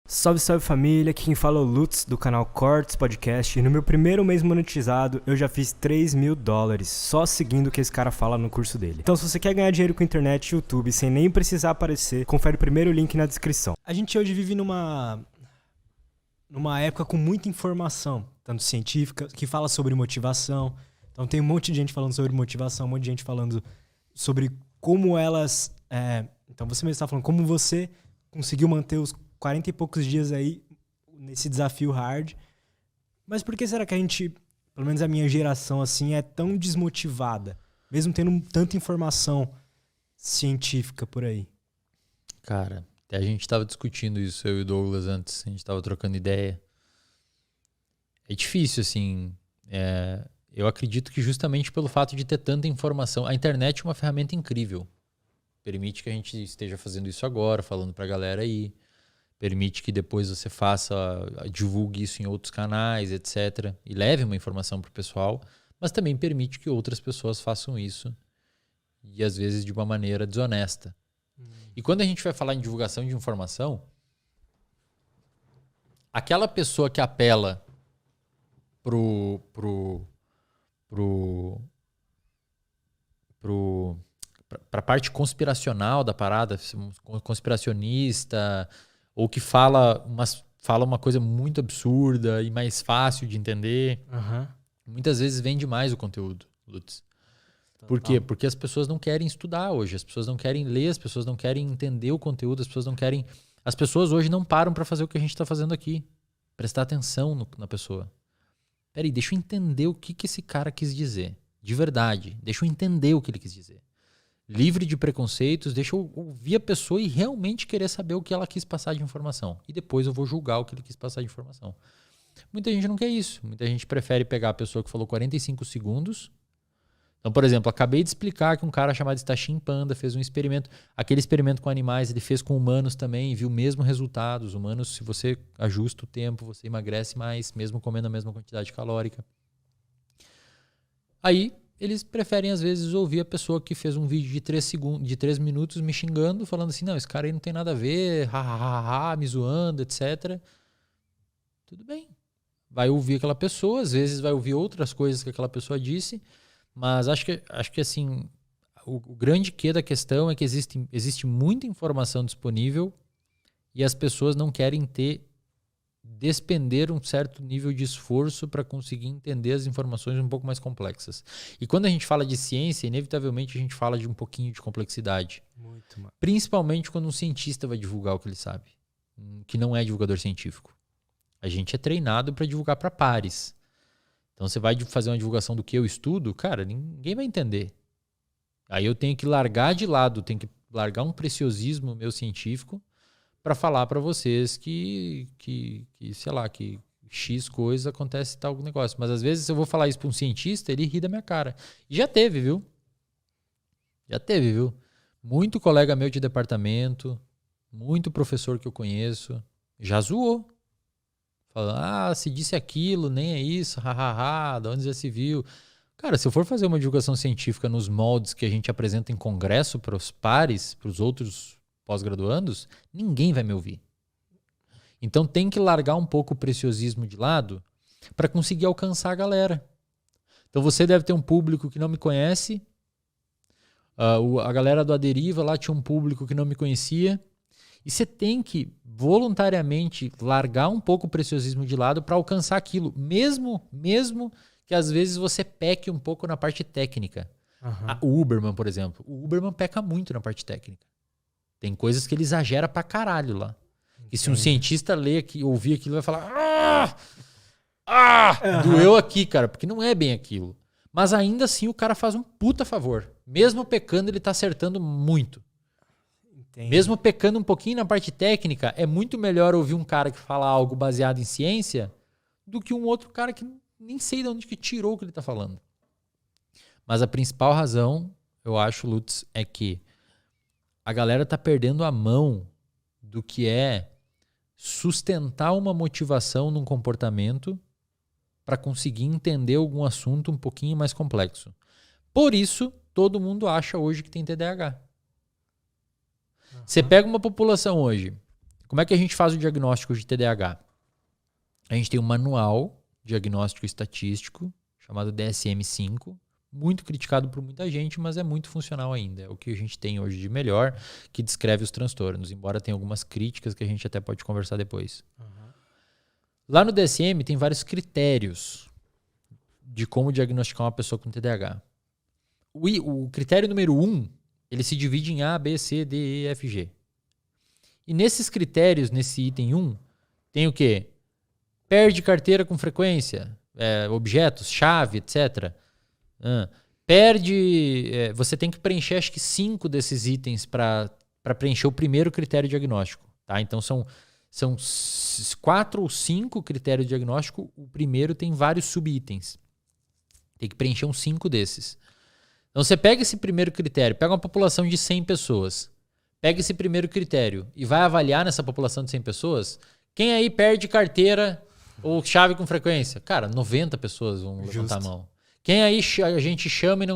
Salve, salve família, aqui quem fala é o Lutz do canal Cortes Podcast e no meu primeiro mês monetizado eu já fiz $3.000 só seguindo o que esse cara fala no curso dele. Então se você quer ganhar dinheiro com internet e YouTube sem nem precisar aparecer, confere o primeiro link na descrição. A gente hoje vive numa época com muita informação, tanto científica, que fala sobre motivação. Então tem um monte de gente falando sobre motivação, um monte de gente falando sobre como elas... Então você mesmo está falando como você conseguiu manter os 40 e poucos dias aí nesse desafio hard. Mas por que será que a gente, pelo menos a minha geração assim, é tão desmotivada? Mesmo tendo tanta informação científica por aí. Cara, até a gente estava discutindo isso, eu e o Douglas, antes. A gente estava trocando ideia. É difícil, assim. Eu acredito que justamente pelo fato de ter tanta informação... A internet é uma ferramenta incrível. Permite que a gente esteja fazendo isso agora, falando pra galera aí. Permite que depois você divulgue isso em outros canais, etc. E leve uma informação pro pessoal. Mas também permite que outras pessoas façam isso. E às vezes de uma maneira desonesta. E quando a gente vai falar em divulgação de informação, aquela pessoa que apela pra parte conspiracional da parada, conspiracionista, ou que fala uma coisa muito absurda e mais fácil de entender, muitas vezes vende mais o conteúdo, Lutz. Por quê? Porque as pessoas não querem estudar hoje, as pessoas não querem ler, as pessoas não querem entender o conteúdo, as pessoas não querem... As pessoas hoje não param para fazer o que a gente está fazendo aqui. Prestar atenção na pessoa. Peraí, deixa eu entender o que esse cara quis dizer. De verdade. Deixa eu entender o que ele quis dizer. Livre de preconceitos, deixa eu ouvir a pessoa e realmente querer saber o que ela quis passar de informação. E depois eu vou julgar o que ele quis passar de informação. Muita gente não quer isso. Muita gente prefere pegar a pessoa que falou 45 segundos. Então, por exemplo, acabei de explicar que um cara chamado Stachin Panda fez um experimento. Aquele experimento com animais, ele fez com humanos também e viu o mesmo resultado. Os humanos, se você ajusta o tempo, você emagrece mais, mesmo comendo a mesma quantidade calórica. Aí, eles preferem, às vezes, ouvir a pessoa que fez um vídeo de 3 minutos me xingando, falando assim, não, esse cara aí não tem nada a ver, me zoando, etc. Tudo bem. Vai ouvir aquela pessoa, às vezes vai ouvir outras coisas que aquela pessoa disse, mas acho que assim, o grande quê da questão é que existe muita informação disponível e as pessoas não querem despender um certo nível de esforço para conseguir entender as informações um pouco mais complexas. E quando a gente fala de ciência, inevitavelmente a gente fala de um pouquinho de complexidade. Muito, mano. Principalmente quando um cientista vai divulgar o que ele sabe, que não é divulgador científico. A gente é treinado para divulgar para pares. Então você vai fazer uma divulgação do que eu estudo, cara, ninguém vai entender. Aí eu tenho que largar de lado, tenho que largar um preciosismo meu científico para falar para vocês que, sei lá, que X coisa acontece tal negócio. Mas às vezes eu vou falar isso para um cientista, ele ri da minha cara. E já teve, viu? Muito colega meu de departamento, muito professor que eu conheço, já zoou. Falando, se disse aquilo, nem é isso, de onde já se viu. Cara, se eu for fazer uma divulgação científica nos moldes que a gente apresenta em congresso para os pares, para os outros pós-graduandos, ninguém vai me ouvir. Então tem que largar um pouco o preciosismo de lado para conseguir alcançar a galera. Então você deve ter um público que não me conhece, a galera do Aderiva lá tinha um público que não me conhecia, e você tem que voluntariamente largar um pouco o preciosismo de lado para alcançar aquilo, mesmo que às vezes você peque um pouco na parte técnica. O Uberman, por exemplo. O Uberman peca muito na parte técnica. Tem coisas que ele exagera pra caralho lá. E se um cientista ouvir aquilo, vai falar doeu aqui, cara, porque não é bem aquilo. Mas ainda assim o cara faz um puta favor. Mesmo pecando, ele tá acertando muito. Entendi. Mesmo pecando um pouquinho na parte técnica, é muito melhor ouvir um cara que fala algo baseado em ciência do que um outro cara que nem sei de onde que tirou o que ele tá falando. Mas a principal razão, eu acho, Lutz, é que a galera tá perdendo a mão do que é sustentar uma motivação num comportamento para conseguir entender algum assunto um pouquinho mais complexo. Por isso, todo mundo acha hoje que tem TDAH. Você pega uma população hoje, Como é que a gente faz o diagnóstico de TDAH? A gente tem um manual diagnóstico estatístico chamado DSM-5, muito criticado por muita gente, mas é muito funcional ainda. É o que a gente tem hoje de melhor, que descreve os transtornos, embora tenha algumas críticas que a gente até pode conversar depois. Lá no DSM tem vários critérios de como diagnosticar uma pessoa com TDAH. O critério número 1, ele se divide em A, B, C, D, E, F, G. E nesses critérios, nesse item 1, tem o quê? Perde carteira com frequência, objetos, chave, etc. Você tem que preencher acho que 5 desses itens para preencher o primeiro critério diagnóstico. Tá? Então são 4 ou 5 critérios diagnósticos, o primeiro tem vários subitens. Tem que preencher uns 5 desses. Então você pega esse primeiro critério, pega uma população de 100 pessoas, pega esse primeiro critério e vai avaliar nessa população de 100 pessoas, quem aí perde carteira ou chave com frequência? Cara, 90 pessoas vão levantar a mão. Quem aí a gente chama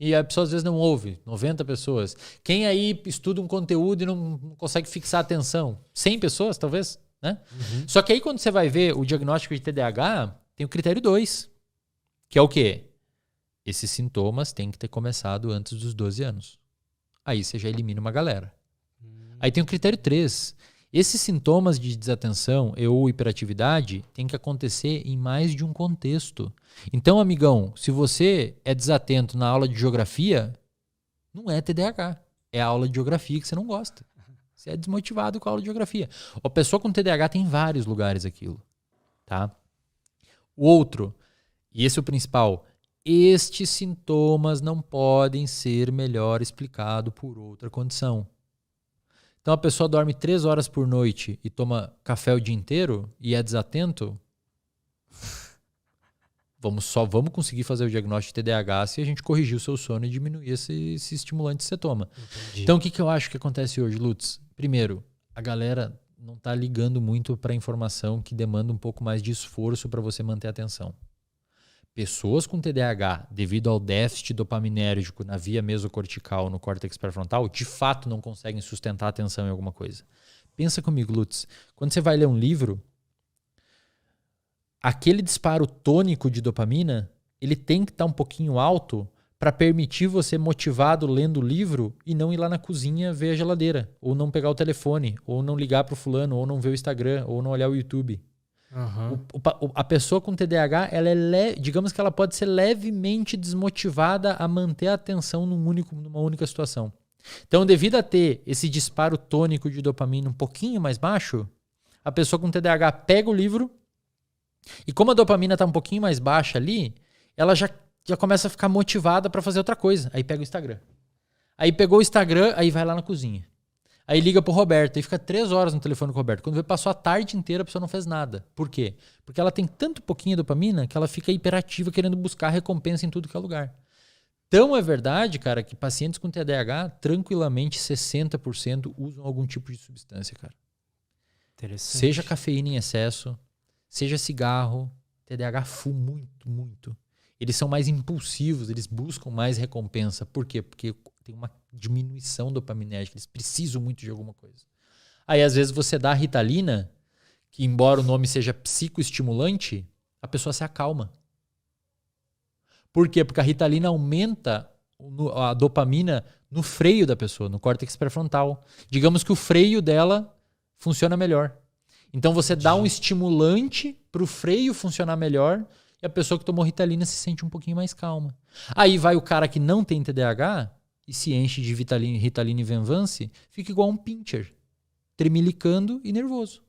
e a pessoa às vezes não ouve? 90 pessoas. Quem aí estuda um conteúdo e não consegue fixar a atenção? 100 pessoas, talvez, né? Só que aí quando você vai ver o diagnóstico de TDAH, tem o critério 2, que é o quê? Esses sintomas têm que ter começado antes dos 12 anos. Aí você já elimina uma galera. Aí tem o critério 3. Esses sintomas de desatenção ou hiperatividade têm que acontecer em mais de um contexto. Então, amigão, se você é desatento na aula de geografia, não é TDAH. É a aula de geografia que você não gosta. Você é desmotivado com a aula de geografia. A pessoa com TDAH tem vários lugares aquilo. Tá? O outro, e esse é o principal, estes sintomas não podem ser melhor explicados por outra condição. Então a pessoa dorme 3 horas por noite e toma café o dia inteiro e é desatento, vamos conseguir fazer o diagnóstico de TDAH se a gente corrigir o seu sono e diminuir esse estimulante que você toma. Entendi. Então o que eu acho que acontece hoje, Lutz? Primeiro, a galera não está ligando muito para a informação que demanda um pouco mais de esforço para você manter a atenção. Pessoas com TDAH, devido ao déficit dopaminérgico na via mesocortical, no córtex pré-frontal, de fato não conseguem sustentar a atenção em alguma coisa. Pensa comigo, Lutz. Quando você vai ler um livro, aquele disparo tônico de dopamina, ele tem que estar um pouquinho alto para permitir você motivado lendo o livro e não ir lá na cozinha ver a geladeira, ou não pegar o telefone, ou não ligar para o fulano, ou não ver o Instagram, ou não olhar o YouTube. A pessoa com TDAH, digamos que ela pode ser levemente desmotivada a manter a atenção numa única situação. Então, devido a ter esse disparo tônico de dopamina um pouquinho mais baixo, a pessoa com TDAH pega o livro e como a dopamina está um pouquinho mais baixa ali, ela já começa a ficar motivada para fazer outra coisa. Aí pega o Instagram. Aí pegou o Instagram, aí vai lá na cozinha. Aí liga pro Roberto e fica 3 horas no telefone com o Roberto. Quando vê, passou a tarde inteira, a pessoa não fez nada. Por quê? Porque ela tem tanto pouquinho dopamina que ela fica hiperativa querendo buscar recompensa em tudo que é lugar. Então é verdade, cara, que pacientes com TDAH, tranquilamente 60% usam algum tipo de substância, cara. Interessante. Seja cafeína em excesso, seja cigarro. TDAH fuma muito, muito. Eles são mais impulsivos, eles buscam mais recompensa. Por quê? Porque tem uma diminuição dopaminérgica, eles precisam muito de alguma coisa. Aí às vezes você dá a Ritalina, que embora o nome seja psicoestimulante, a pessoa se acalma. Por quê? Porque a Ritalina aumenta a dopamina no freio da pessoa, no córtex pré-frontal. Digamos que o freio dela funciona melhor. Então você dá um estimulante para o freio funcionar melhor e a pessoa que tomou Ritalina se sente um pouquinho mais calma. Aí vai o cara que não tem TDAH e se enche de Ritalina e Venvance, fica igual um pincher, tremilicando e nervoso.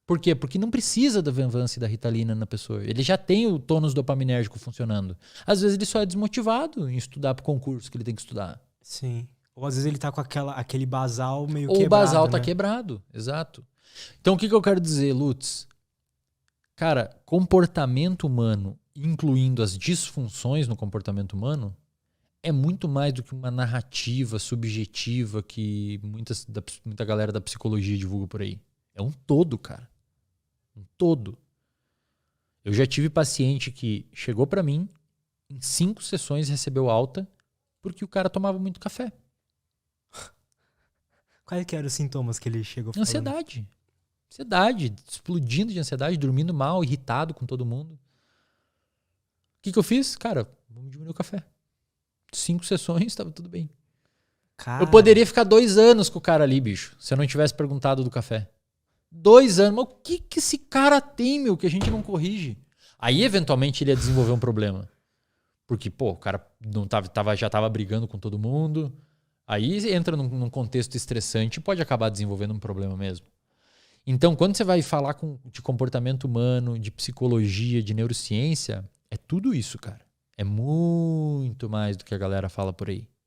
Por quê? Porque não precisa da Venvance e da Ritalina na pessoa. Ele já tem o tônus dopaminérgico funcionando. Às vezes ele só é desmotivado em estudar para o concurso que ele tem que estudar. Sim. Ou às vezes ele tá com aquele basal meio quebrado. Ou o basal tá né? quebrado, exato. Então o que eu quero dizer, Lutz? Cara, comportamento humano, incluindo as disfunções no comportamento humano, é muito mais do que uma narrativa subjetiva que muita galera da psicologia divulga por aí. É um todo, cara. Um todo. Eu já tive paciente que chegou pra mim, em 5 sessões recebeu alta, porque o cara tomava muito café. Quais que eram os sintomas que ele chegou falando? Ansiedade. Ansiedade, explodindo de ansiedade, dormindo mal, irritado com todo mundo. O que eu fiz? Cara, vamos diminuir o café. 5 sessões, tava tudo bem. Cara, Eu poderia ficar 2 anos com o cara ali, bicho, se eu não tivesse perguntado do café. 2 anos. Mas o que esse cara tem, meu, que a gente não corrige? Aí, eventualmente, ele ia desenvolver um problema. Porque, pô, o cara não já tava brigando com todo mundo. Aí entra num contexto estressante e pode acabar desenvolvendo um problema mesmo. Então, quando você vai falar de comportamento humano, de psicologia, de neurociência, é tudo isso, cara. É muito mais do que a galera fala por aí.